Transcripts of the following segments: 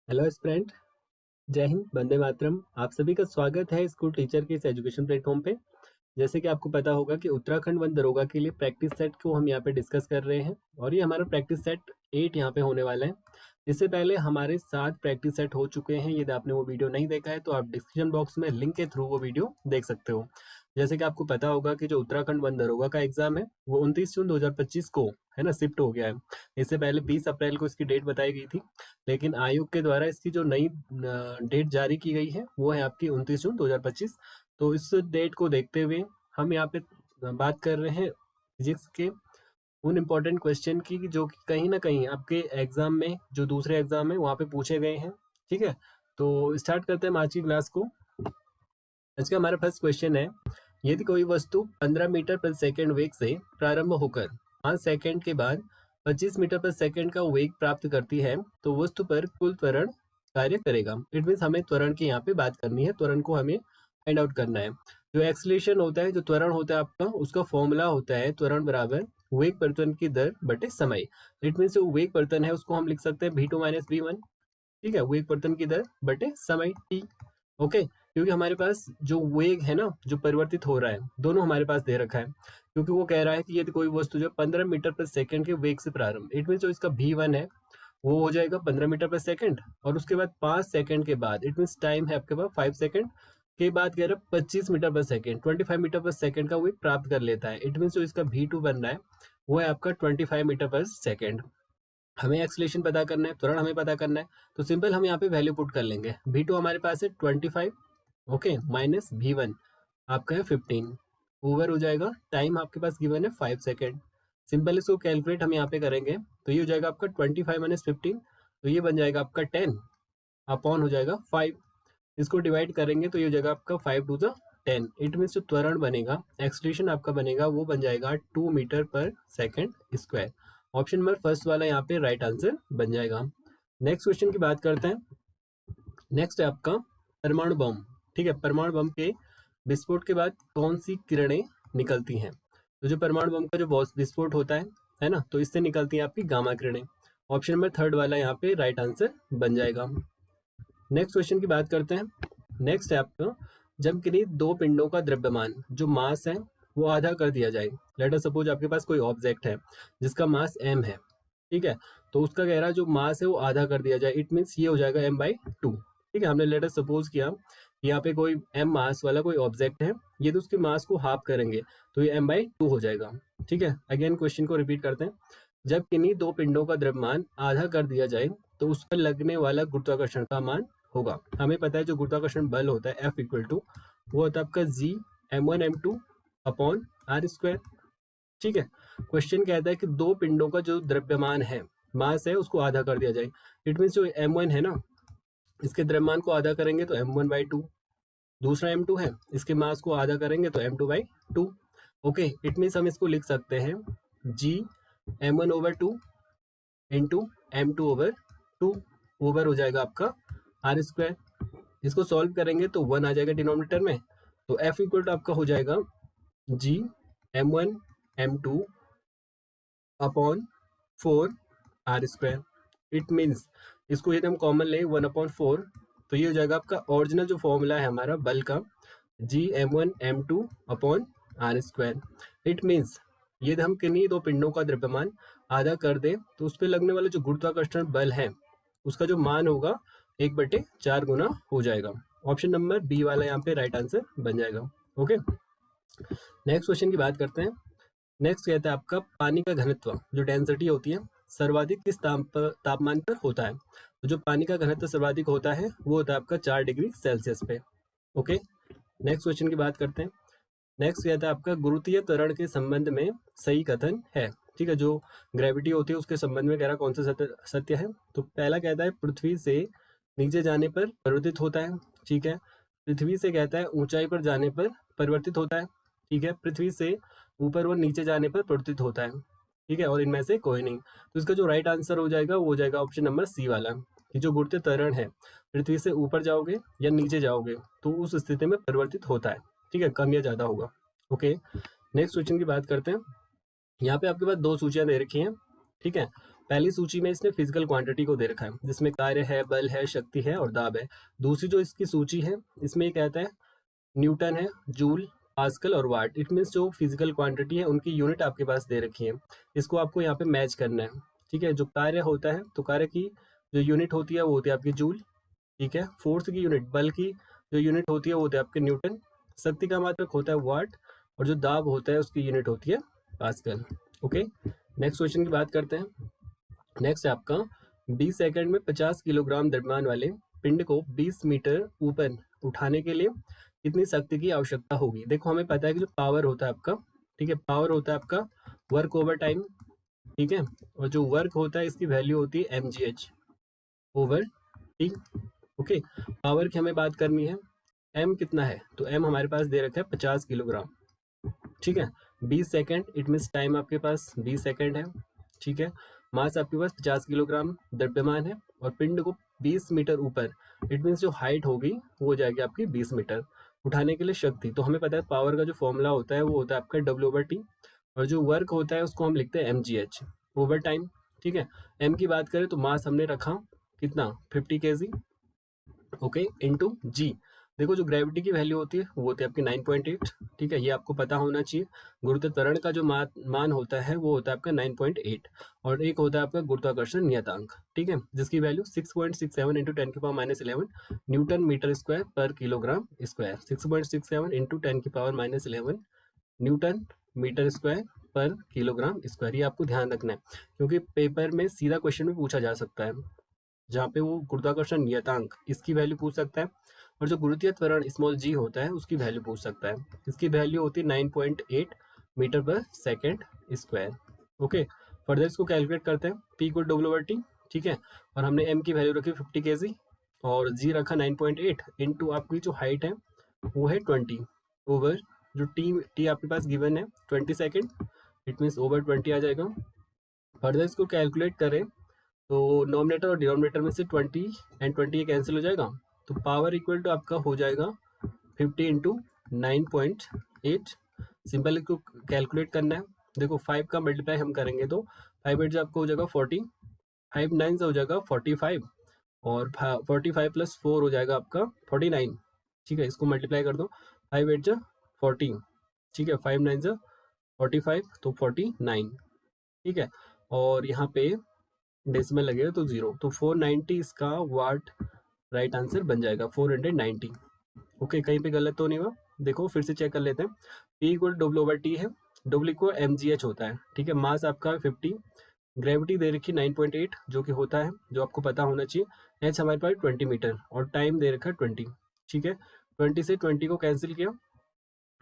Hello student. जय हिंद, वंदे मातरम। आप सभी का स्वागत है स्कूल टीचर के इस एजुकेशन प्लेटफॉर्म पे। जैसे कि आपको पता होगा कि उत्तराखंड वन दरोगा के लिए प्रैक्टिस सेट को हम यहाँ पे डिस्कस कर रहे हैं और ये हमारा प्रैक्टिस सेट 8 यहाँ पे होने वाला है। इससे पहले हमारे 7 प्रैक्टिस सेट हो चुके हैं। यदि आपने वो वीडियो नहीं देखा है तो आप डिस्क्रिप्शन बॉक्स में लिंक के थ्रू वो वीडियो देख सकते हो। जैसे कि आपको पता होगा कि जो उत्तराखंड वन दरोगा का एग्जाम है वो 29 जून 2025 को है ना शिफ्ट हो गया है। इससे पहले 20 अप्रैल को इसकी डेट बताई गई थी, लेकिन आयोग के द्वारा इसकी जो नई डेट जारी की गई है वो है आपकी 29 जून 2025। तो इस डेट को देखते हुए हम यहाँ पे बात कर रहे हैं फिजिक्स के उन इम्पोर्टेंट क्वेश्चन की जो कि कहीं ना कहीं आपके एग्जाम में जो दूसरे एग्जाम है वहाँ पे पूछे गए हैं। ठीक है, तो स्टार्ट करते हैं हम आज की क्लास को। आज का हमारा फर्स्ट क्वेश्चन है, यदि कोई वस्तु 15 मीटर पर सेकंड वेग से प्रारंभ होकर 5 सेकंड के बाद 25 मीटर पर सेकंड का वेग प्राप्त करती है तो वस्तु पर कुल त्वरण कार्य करेगा। इट मीन्स हमें त्वरण की यहाँ पे बात करनी है, त्वरण को हमें फाइंड आउट करना है। जो एक्सीलरेशन होता है, जो त्वरण होता है आपका, उसका फॉर्मूला होता है त्वरण बराबर वेग परिवर्तन की दर बटे समय। इट मीन्स जो वेग परिवर्तन है उसको हम लिख सकते हैं v2 माइनस v1। ठीक है, वेग परिवर्तन की दर बटे समय t। ओके, क्योंकि हमारे पास जो वेग है ना, जो परिवर्तित हो रहा है, दोनों हमारे पास दे रखा है। क्योंकि वो कह रहा है कि यदि कोई वस्तु जो 15 मीटर पर सेकंड के वेग से प्रारंभ, इट मीन जो इसका v1 है वो हो जाएगा 15 मीटर पर सेकंड, और उसके बाद 5 सेकंड के बाद, इट मीन टाइम है आपके पास 5 सेकंड के बाद कह रहा है 25 मीटर पर सेकंड, 25 मीटर पर सेकंड का वेग प्राप्त कर लेता है। इट मीन जो इसका v2 बन रहा है वो है आपका 25 मीटर पर सेकंड। हमें एक्सलेशन पता करना है, त्वरण हमें पता करना है, तो सिंपल हम यहाँ पे वैल्यू पुट कर लेंगे। v2 हमारे पास है 25, ओके, माइनस v1 आपका है 15, ओवर हो जाएगा टाइम आपके पास गिवन है 5 सेकेंड। सिंपल इसको कैलकुलेट हम यहाँ पे करेंगे तो ये हो जाएगा आपका 25 माइनस 15, तो ये बन जाएगा आपका 10 अपॉन हो जाएगा 5। इसको डिवाइड करेंगे तो ये हो जाएगा आपका 5 टू द 10। इट मीन्स जो त्वरण बनेगा, एक्सलेशन आपका बनेगा, वो बन जाएगा 2 मीटर पर second square. Option number first वाला यहाँ पे राइट आंसर बन जाएगा। नेक्स्ट क्वेश्चन की बात करते हैं। नेक्स्ट है आपका परमाणु बम। ठीक है, परमाणु बम के विस्फोट के बाद कौन सी किरणें निकलती हैं? तो जो परमाणु बम का जो विस्फोट होता है ना, तो इससे निकलती है आपकी गामा किरणें। ऑप्शन नंबर थर्ड वाला यहाँ पे राइट आंसर बन जाएगा। नेक्स्ट क्वेश्चन की बात करते हैं। नेक्स्ट है आपका, जब किन्हीं दो पिंडों का द्रव्यमान जो मास है वो आधा कर दिया जाए। लेट अस सपोज आपके पास कोई ऑब्जेक्ट है जिसका मास m है। ठीक है, तो उसका कह रहा है जो मास है वो आधा कर दिया जाए। इट मीन्स ये हो जाएगा m/2। ठीक है, हमने लेट अस सपोज किया यहाँ पे कोई m मास वाला कोई ऑब्जेक्ट है, ये तो उसके मास को हाफ करेंगे तो ये m/2 हो जाएगा। ठीक है, अगेन क्वेश्चन को रिपीट करते हैं। जब किन्हीं दो पिंडों का द्रव्यमान आधा कर दिया जाए तो उस पर लगने वाला गुरुत्वाकर्षण का मान होगा। हमें पता है जो गुरुत्वाकर्षण बल होता है F इक्वल टू वो होता है आपका G m1 m2 upon r square. ठीक है, क्वेश्चन कहता है कि दो पिंडों का जो द्रव्यमान है, मास है, उसको आधा कर दिया जाए। इट मीन्स जो m1 है ना, इसके द्रव्यमान को आधा करेंगे तो m1/2, दूसरा m2 है, इसके मास को आधा करेंगे तो m2/2। ओके, इट मीन्स हम इसको लिख सकते हैं G m1/2 into m2/2, over हो जाएगा आपका आर स्क्वायर। इसको सॉल्व करेंगे तो 1 आ जाएगा डिनोमिनेटर में, तो F इक्वल टू आपका हो जाएगा G m1 m2 upon 4 R square. It means इसको यदि हम कॉमन ले 1/4 तो ये हो जाएगा आपका ओरिजिनल जो फॉर्मूला है हमारा बल का, G m1 m2 upon R square. It means यदि हम किन्हीं दो पिंडों का द्रव्यमान आधा कर दें तो उस पर लगने वाला जो गुरुत्वाकर्षण बल है उसका जो मान होगा 1/4 गुना हो जाएगा। ऑप्शन नंबर बी वाला यहाँ पे राइट आंसर बन जाएगा। ओके, नेक्स्ट क्वेश्चन की बात करते हैं। नेक्स्ट कहता है आपका पानी का घनत्व, जो डेंसिटी होती है, सर्वाधिक किस तापमान पर होता है? तो जो पानी का घनत्व सर्वाधिक होता है वो होता है आपका 4 डिग्री सेल्सियस पे। ओके, नेक्स्ट क्वेश्चन की बात करते हैं। नेक्स्ट कहता है आपका गुरुत्वीय त्वरण के संबंध में सही कथन है। ठीक है, जो ग्रेविटी होती है उसके संबंध में कह रहा कौन सा सत्य है? तो पहला कहता है पृथ्वी से नीचे जाने पर परिवर्तित होता है। ठीक है, पृथ्वी से कहता है ऊंचाई पर जाने पर परिवर्तित होता है। ठीक है, पृथ्वी से ऊपर और नीचे जाने पर परिवर्तित होता है। ठीक है, और इनमें से कोई नहीं। तो इसका जो राइट आंसर हो जाएगा वो हो जाएगा ऑप्शन नंबर सी वाला, कि जो गुरुत्वीय त्वरण है, पृथ्वी से ऊपर जाओगे या नीचे जाओगे तो उस स्थिति में परिवर्तित होता है। ठीक है, कम या ज्यादा होगा। ओके, नेक्स्ट क्वेश्चन की बात करते हैं। यहाँ पे आपके पास दो सूचियां दे रखी हैं। ठीक है, पहली सूची में इसने फिजिकल क्वांटिटी को दे रखा है, जिसमें कार्य है, बल है, शक्ति है और दाब है। दूसरी जो इसकी सूची है, इसमें ये कहता है न्यूटन है, जूल, पास्कल और वाट। इट मीन्स जो फिजिकल क्वांटिटी है उनकी यूनिट आपके पास दे रखी है, इसको आपको यहाँ पे मैच करना है। ठीक है, जो कार्य होता है तो कार्य की जो यूनिट होती है वो होती है आपकी जूल। ठीक है, फोर्स की यूनिट, बल की जो यूनिट होती है वो होती है आपके न्यूटन, शक्ति का मात्रक होता है वाट और जो दाब होता है उसकी यूनिट होती है पास्कल। ओके, नेक्स्ट क्वेश्चन की बात करते हैं। नेक्स्ट है आपका 20 सेकंड में 50 किलोग्राम द्रव्यमान वाले पिंड को 20 मीटर ऊपर उठाने के लिए कितनी शक्ति की आवश्यकता होगी। देखो हमें पता है कि जो पावर होता है आपका, ठीक है, पावर होता है आपका वर्क ओवर टाइम। ठीक है, और जो वर्क होता है इसकी वैल्यू होती है mgh over T. Okay, power की हमें बात करनी है, एम कितना है तो एम हमारे पास दे रखा है 50 किलोग्राम। ठीक है, 20 सेकंड, इट मीन्स टाइम आपके पास 20 सेकंड है। ठीक है, मास आपके पास 50 किलोग्राम द्रव्यमान है और पिंड को 20 मीटर ऊपर, इट मीन्स जो हाइट होगी वो हो जाएगी आपकी 20 मीटर। उठाने के लिए शक्ति, तो हमें पता है पावर का जो फॉर्मूला होता है वो होता है आपका W/T और जो वर्क होता है उसको हम लिखते हैं mgh ओवर टाइम। ठीक है, एम की बात करें तो मास हमने रखा कितना 50 kg। ओके, इनटू जी, देखो जो ग्रेविटी की वैल्यू होती है वो होती है आपकी 9.8। ठीक है, ये आपको पता होना चाहिए। गुरुत्व त्वरण का जो मान होता है वो होता है आपका 9.8 और एक होता है आपका गुरुत्वाकर्षण नियतांक। ठीक है, जिसकी value 6.67 into 10⁻11 newton metre square पर kilogram square. 6.67 into 10⁻11 newton metre square पर किलोग्राम स्क्वायर। ये आपको ध्यान रखना है क्योंकि पेपर में सीधा क्वेश्चन भी पूछा जा सकता है, जहाँ पे वो गुरुत्वाकर्षण नियतांक इसकी वैल्यू पूछ सकता है और जो गुरुत्वीय त्वरण स्मॉल जी होता है उसकी वैल्यू पूछ सकता है। इसकी वैल्यू होती है 9.8 मीटर पर सेकेंड स्क्वायर। ओके, फर्दर इसको कैलकुलेट करते हैं, P इक्वल W/T। ठीक है, और हमने M की वैल्यू रखी 50 kg और G रखा 9.8 इंटू आपकी जो हाइट है वो है 20 ओवर जो T आपके पास गिवन है 20 सेकेंड, इट मीन्स ओवर 20 आ जाएगा। फर्दर इसको कैलकुलेट करें तो नॉमिनेटर और डिनोमिनेटर में से 20 एंड 20 ये कैंसिल हो जाएगा, तो पावर इक्वल टू आपका हो जाएगा 50 इंटू 9.8। सिंपल इसको कैलकुलेट करना है। देखो 5 का मल्टीप्लाई हम करेंगे तो 5 8 आपको हो जाएगा 40, 5 9 से हो जाएगा 45 और 45 प्लस 4 हो जाएगा आपका 49। ठीक है, इसको मल्टीप्लाई कर दो, 5 8 40। ठीक है, 5 9 45 तो 49। ठीक है, और यहाँ पे डेसिमल लगेगा तो 0, तो 490 इसका वाट राइट आंसर बन जाएगा 490। ओके, कहीं पे गलत तो नहीं हुआ। देखो फिर से चेक कर लेते हैं, P इक्वल W/T है, W को mgh होता है। ठीक है, मास आपका 50, ग्रेविटी दे रखी 9.8 जो कि होता है, जो आपको पता होना चाहिए, h हमारे पास 20 मीटर और टाइम दे रखा है 20। ठीक है, 20 से 20 को कैंसिल किया,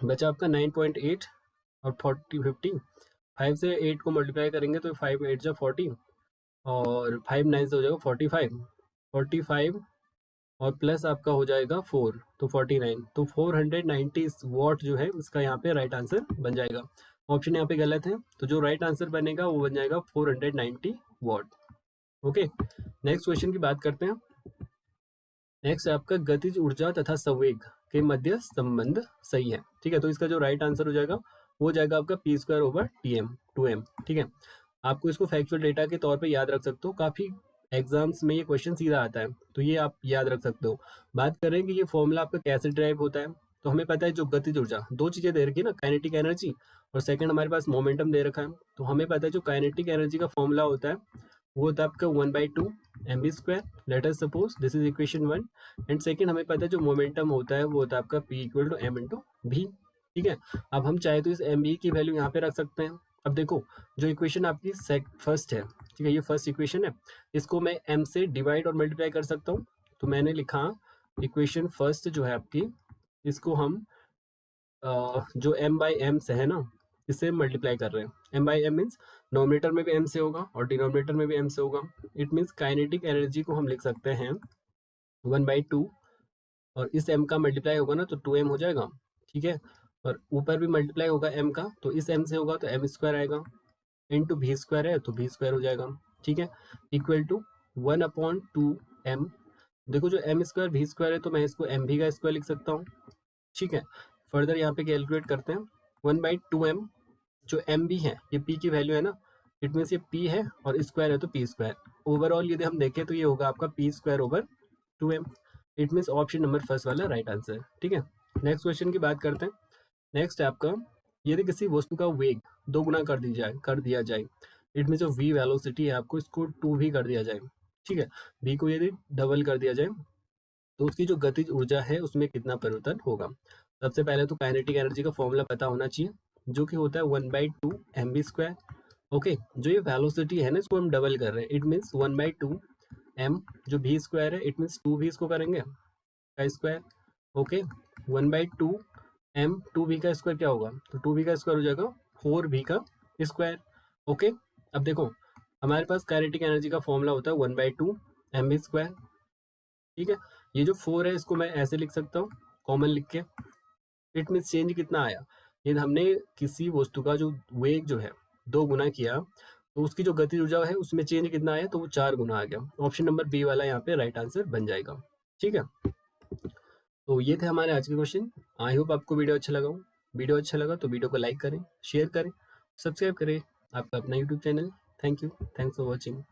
बचा आपका 9.8 और 50 5 से 8 को मल्टीप्लाई करेंगे तो 5 8 40 और 5 9 से हो जाएगा 45 और प्लस आपका हो जाएगा 4 तो 49, तो 490 वॉट जो है इसका यहाँ पे राइट आंसर बन जाएगा। ऑप्शन यहाँ पे गलत है, तो जो राइट आंसर बनेगा वो बन जाएगा 490 वॉट। ओके, नेक्स्ट क्वेश्चन की बात करते हैं। नेक्स्ट आपका गतिज ऊर्जा तथा संवेग के मध्य संबंध सही है। ठीक है, तो इसका जो राइट आंसर हो जाएगा वो जाएगा आपका P² ओवर TM 2M। ठीक है, आपको इसको फैक्चुअल डेटा के तौर पे याद रख सकते हो, काफी एग्जाम्स में ये क्वेश्चन सीधा आता है तो ये आप याद रख सकते हो। बात करें कि ये फॉर्मूला आपका कैसे ड्राइव होता है, तो हमें पता है जो गतिज ऊर्जा, दो चीजें दे रखी है ना, काइनेटिक एनर्जी और सेकंड हमारे पास मोमेंटम दे रखा है। तो हमें पता है जो काइनेटिक एनर्जी का फॉर्मूला होता है वो होता है आपका 1/2 mv²। Let us suppose this is equation 1 and second हमें पता है जो मोमेंटम होता है वो होता है आपका P equal to m into v। ठीक है, अब हम चाहे तो इस mv की वैल्यू यहाँ पे रख सकते हैं। अब देखो जो इक्वेशन आपकी फर्स्ट है, ठीक है, ये फर्स्ट इक्वेशन है, इसको मैं m से डिवाइड और मल्टीप्लाई कर सकता हूँ। तो मैंने लिखा इक्वेशन फर्स्ट जो है आपकी, इसको हम जो m/m से है ना इसे मल्टीप्लाई कर रहे हैं। m/m मीन्स नोमिनेटर में भी m से होगा और डिनोमिनेटर में भी m से होगा। इट मीन्स काइनेटिक एनर्जी को हम लिख सकते हैं 1/2 और इस m का मल्टीप्लाई होगा ना तो 2m हो जाएगा। ठीक है, और ऊपर भी मल्टीप्लाई होगा m का, तो इस m से होगा तो m² आएगा, इंटू v² है तो v² हो जाएगा। ठीक है, इक्वल टू 1/2m। देखो जो m² v² है तो मैं इसको mv का स्क्वायर लिख सकता हूँ। ठीक है, फर्दर यहाँ पे कैलकुलेट करते हैं 1/2m, जो m भी है ये p की वैल्यू है ना, इट मीन्स ये p है और स्क्वायर है तो p स्क्वायर। ओवरऑल यदि हम देखें तो ये होगा आपका p square over 2m। It means option number first वाला राइट आंसर। ठीक है, नेक्स्ट क्वेश्चन की बात करते हैं। नेक्स्ट है आपका, यदि किसी वस्तु का वेग 2 गुना कर दिया जाए, इट मीन्स जो v वेलोसिटी है आपको इसको 2v कर दिया जाए। ठीक है, v को यदि डबल कर दिया जाए तो उसकी जो गतिज ऊर्जा है उसमें कितना परिवर्तन होगा। सबसे पहले तो काइनेटिक एनर्जी का फॉर्मूला पता होना चाहिए, जो कि होता है 1/2 mv स्क्वायर। ओके, जो ये वेलोसिटी है ना इसको हम डबल कर रहे हैं, इट मीन्स 1/2 m, जो v स्क्वायर है इट मीन्स 2v इसको करेंगे का स्क्वायर। ओके, 1/2 m 2v का स्क्वायर क्या होगा, तो 2v का स्क्वायर हो जाएगा 4v का स्क्वायर। ओके, अब देखो हमारे पास काइनेटिक एनर्जी का फॉर्मूला होता है 1/2 mv स्क्वायर। ठीक है, ये जो 4 है इसको मैं ऐसे लिख सकता हूँ कॉमन लिख के। इट मीन्स चेंज कितना आया, यदि हमने किसी वस्तु का जो वेग जो है 2 गुना किया तो उसकी जो गति ऊर्जा है उसमें चेंज कितना आया, तो वो 4 गुना आ गया। ऑप्शन नंबर बी वाला यहाँ पे राइट आंसर बन जाएगा। ठीक है, तो ये थे हमारे आज के क्वेश्चन। आई होप आपको वीडियो अच्छा लगा हो। वीडियो अच्छा लगा तो वीडियो को लाइक करें, शेयर करें, सब्सक्राइब करें आपका अपना YouTube channel. Thank you, thanks for watching.